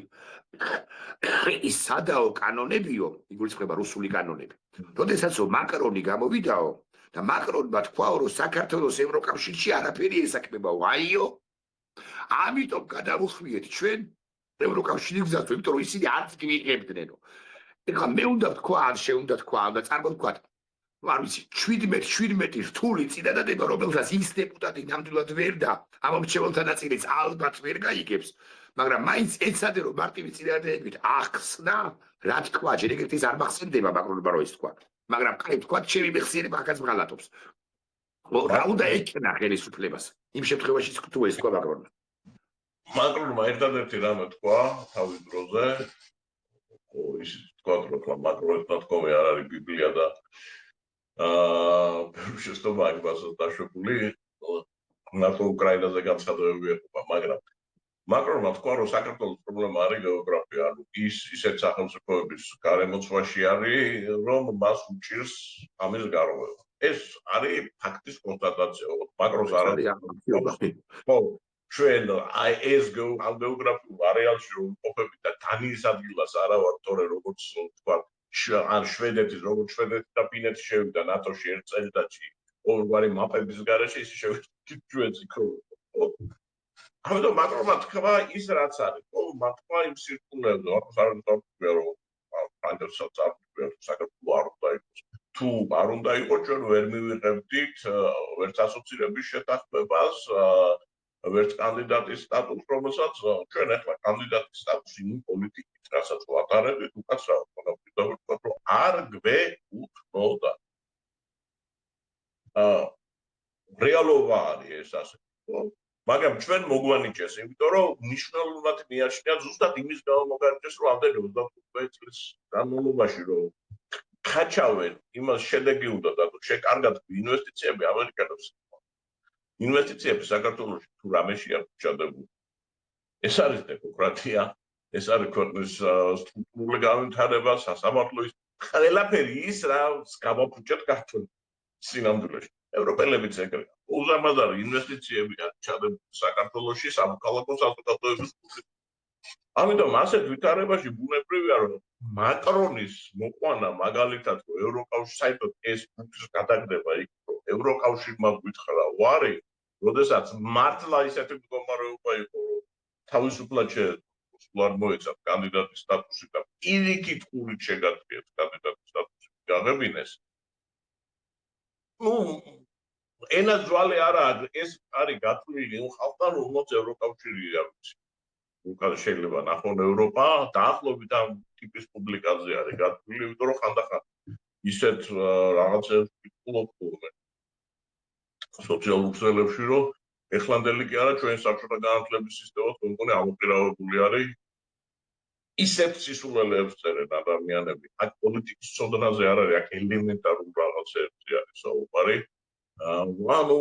A: ის სადაო კანონებიო, იგულისხმება რუსული კანონები. როდესაც მაკრონი გამოვიდაო და მაკრონმა თქვაო, რომ საქართველოს ევროკავშირში არაფერი ესაქმებაო, აიო. ამიტომ გადავუხვიეთ ჩვენ ევროკავშირის გზას, იმიტომ რომ ისინი არც გვიღებდნენო. ეხლა მე უნდა თქვა, ან შეუნდა თქვა, და წარმოვთქვათ, არ ვიცი, 17 რთული წინადადება, რომელსაც ის დეპუტატი ნამდვილად ვერ და ამ მრჩეველთა ნაწილიც ალბათ ვერ გაიგებს, მაგრამ მაინც ეცადე რომ მარტივი წინადადებით ახსნა, რა თქვა, ჯერ ეგრეთ ის არ მახსენდება მაკრონმა რო ის თქვა, მაგრამ კაი თქვა, ჩემი მეხსიერება ახაც მღალატობს. რა უნდა ექნა ხელისუფლებას იმ შემთხვევაში თუ ეს თქვა მაკრონმა.
C: მაკრონმა ერთადერთი რამე თქვა თავის დროზე, ის თქვა, რომ მაკრონის ნათქვამი არ არის ბიბლია და შეცდომა აქვს მასზე დაშვებული ნატო უკრაინაზე განცხადებები ეხება, მაგრამ მაკრონმა თქვა, რომ საქართველოს პრობლემა არის გეოგრაფია, ანუ ის ისეთ სახელმწიფოების გარემოცვაში არის, რომ მას უჭირს ამის გარღვევა. ეს არის ფაქტის კონსტატაცია, მაკრონს არ არის. ხო, ჩვენ აი ეს გეოგრაფიულ არეალში რომ ვყოფებით და დანიის ადგილას არა ვარ თორე როგორც თქვა ან შვედეთის როგორც შვედეთი და ფინეთი შევიდა ნატოში ერთ წელიწადში ორგვარი მაპების გარეშე ის შევიდა ჩვენც იქ ამიტომ მაკრონმა თქვა ის რაც არის ხო მათქვა იმ სირკულებზე არ ვთქვია რომ ფანჯერსაც არ ვთქვია საქართველო არ უნდა იყოს თუ არ უნდა იყოს ჩვენ ვერ მივიღებდით ვერც ასოცირების შეთანხმებას ვერც კანდიდატის სტატუსს რომელსაც ჩვენ ახლა კანდიდატის სტატუსი იმ პოლიტიკით რასაც ვატარებთ უკაცრავ ვთქვათ რომ არ გვეუთმოდა რეალობა არის ეს ასე მაგრამ ჩვენ მოგვანიჭეს იმიტომ რომ მნიშვნელოვნად მიაჩნიათ ზუსტად იმის გამო მოგანიჭეს რომ ამდენი 25 წლის განმავლობაში რომ ხაჩავენ იმას შედეგი უნდა დადო შეკარგად ინვესტიციები ამერიკელებს ინვესტიციები საქართველოში თუ რამეშია ჩადებული ეს არის დემოკრატია ეს არის ქვეყნის სტრუქტურული განვითარება სასამართლო ის ყველაფერი ის რაც გამოფუჭეთ საქართველოს სინამდვილეში ევროპელებიც ეგრეა უზარმაზარი ინვესტიციები ჩადებული საქართველოში სამოქალაქო საზოგადოების კუთხით ამიტომ ასეთ ვითარებაში ბუნებრივია რომ მაკრონის მოყვანა მაგალითად ევროკავშირში საერთოდ ეს ფუნქციის გადაგდება იქ რომ ევროკავშირმა გითხრა ვარი როდესაც მართლა ისეთი მდგომარეობა იყო რომ თავისუფლად არ მოეცათ კანდიდატის სტატუსი და პირიქით ყურით შეგაწყვიათ კანდიდატის სტატუსი გაღებინეს ენა ძვალი არა, ეს არის გათვლილი ხალხთან, რომელსაც ევროკავშირი აქვს. უკან შეიძლება ნახონ ევროპა, დაახლოებით ამ ტიპის პუბლიკაზე არის გათვლილი, იმიტომ რომ ხანდახან ისეთ რაღაცებს ვკითხულობ ხოლმე. სოციალურ ქსელებში, რომ ეხლანდელი კი არა, ჩვენ საბჭოთა განათლების სისტემას მგონი ამოყირავებული არის. ისეთ სისულელეებს წერენ ადამიანები. აქ პოლიტიკის ცოდნაზე არ არის, აქ ელემენტარულ რაღაცებზე არის საუბარი. ანუ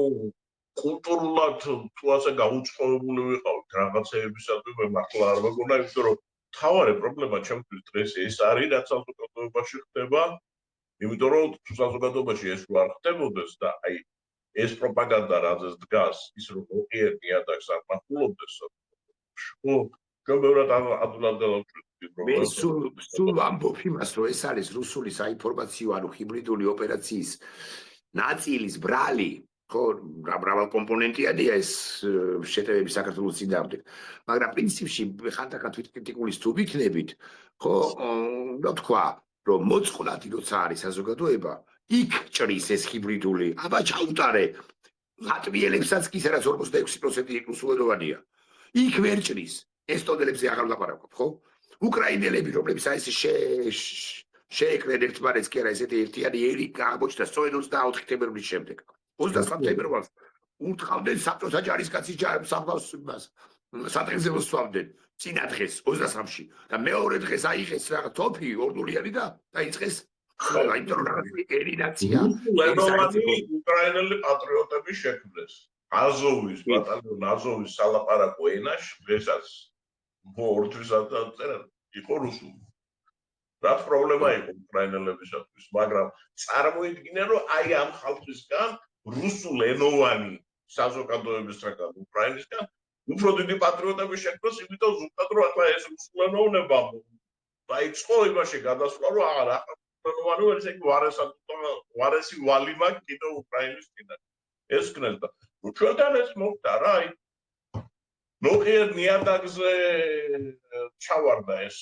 C: კულტურულად თუ ასე გაუწყობებული ვიყავით რაღაცეებისადმი მე მართლა არ მეგონა, იმიტომ რომ თავარი პრობლემა ჩემთვის დღეს ეს არის, რაც საზოგადოებაში ხდება, იმიტომ რომ თუ საზოგადოებაში ეს არ ხდებოდეს და აი ეს პროპაგანდა რაზეც დგას, ის რომ ოღიერ ნიადაგს არ მახულობდეს ხო, ჩვენ ბევრად ადვილად გავაჩვენებთ
A: მე სულ ვამბობ იმას, რომ ეს არის რუსული საინფორმაციო, ანუ ჰიბრიდული ოპერაციის ნაწილის ბრალი, ხო, მრავალ კომპონენტიანია ეს შეტევები საქართველოს წინააღმდეგ. მაგრამ პრინციპში ხანდახან თვითკრიტიკულის თუ ვიქნებით, ხო, უნდა თქვა, რომ მოწყვლად როცა არის საზოგადოება, იქ ჭრის ეს ჰიბრიდული, აბა ჩაუტარე ლატვიელებსაც კი, სადაც 46% რუსულენოვანია. იქ ვერ ჭრის, ესტონელებზე აღარ ვლაპარაკობ, ხო? უკრაინელები, რომლებიც აი ეს შეეკრენ ერთმანეთს კი არა ესეთი ერთიანი ერი აღმოჩნდა სწორედ 24 თებერვლის შემდეგ. 23 თებერვალს უთხოვდნენ საბჭოთა ჯარისკაცის სამგავს იმას სატრეზელოს სვამდნენ წინა დღეს 23-ში და მეორე დღეს აიღეს რაღაც თოფი ორდულიანი და დაიწყეს იმიტომ რომ რაღაც ერი ნაცია
C: უკრაინელი პატრიოტები შექმნეს აზოვის ბატალიონი აზოვის სალაპარაკო ენაში დღესაც ორ თვისაც წერენ იყო რუსული რაც პრობლემა იყო უკრაინელებისათვის მაგრამ წარმოიდგინე რომ აი ამ ხალხისგან რუსულენოვანი საზოგადოების რაგან უკრაინისგან უფრო დიდი პატრიოტები შექმნეს იმიტომ ზუსტად რომ ახლა ეს რუსულენოვნება დაიწყო იმაში გადასვლა რომ აღარ რუსულენოვანი ვერ ისე ვარესი ვალი მაქვს კიდევ უკრაინის წინაშე ეს ქნეს და ჩვენთან ეს მოხდა რა აი ნოყიერ ნიადაგზე ჩავარდა ეს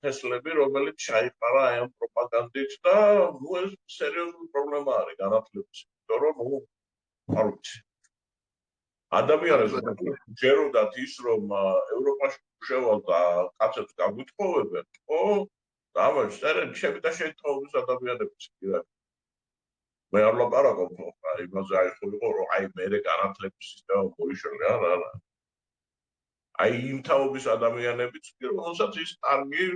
C: თესლები რომელიც ჩაიყარა აი ამ პროპაგანდით და ნუ ეს სერიოზული პრობლემა არის განათლების იმიტომ რომ ნუ არ ვიცი ადამიანებს ჯეროდათ ის რომ ევროპაში შევალ და კაცებს გაგვიტყოვებენ ხო დამაჯ წერენ შევიდა შეიტყოვის ადამიანებს კი რა მე არ ლაპარაკობ იმაზე აი ხო იყო რომ აი მე განათლების სისტემა მოიშალე არა აი იმ თაობის ადამიანებიც კი რომელსაც ის ტარგი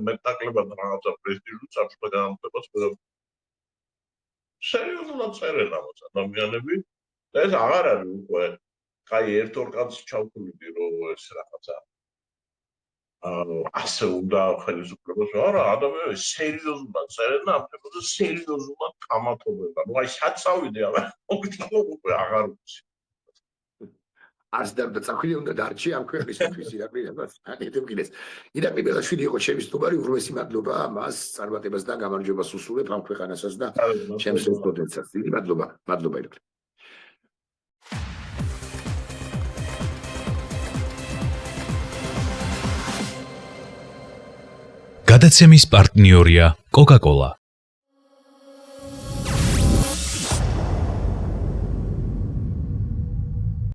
C: მეტაკლებად რაღაცა პრესტიჟულ საბჭოთა განათლებას სერიოზულად წერენ ამას ადამიანები და ეს აღარ არის უკვე აი ერთ-ორ კაცს ჩავთვლიდი რომ ეს რაღაცა ასე უნდა ხელისუფლებას არა ადამიანები სერიოზულად წერენ და ამ თემაზე სერიოზულად კამათობენ და ნუ აი საწავიდე აღარ მოგიტყობ უკვე აღარ ვიცი არც და წახვილი უნდა დარჩი ამ ქვეყნისთვის ირაკლიანას აკეთებდეს ირაკლი ბელაშვილი იყო ჩემი სტუმარი უღრმესი მადლობა მას წარმატებას და გამარჯვებას უსურვებ ამ ქვეყანასაც და ჩემს ოსტოდენცას დიდი მადლობა ირაკლი
B: გადაცემის პარტნიორია კოკა-კოლა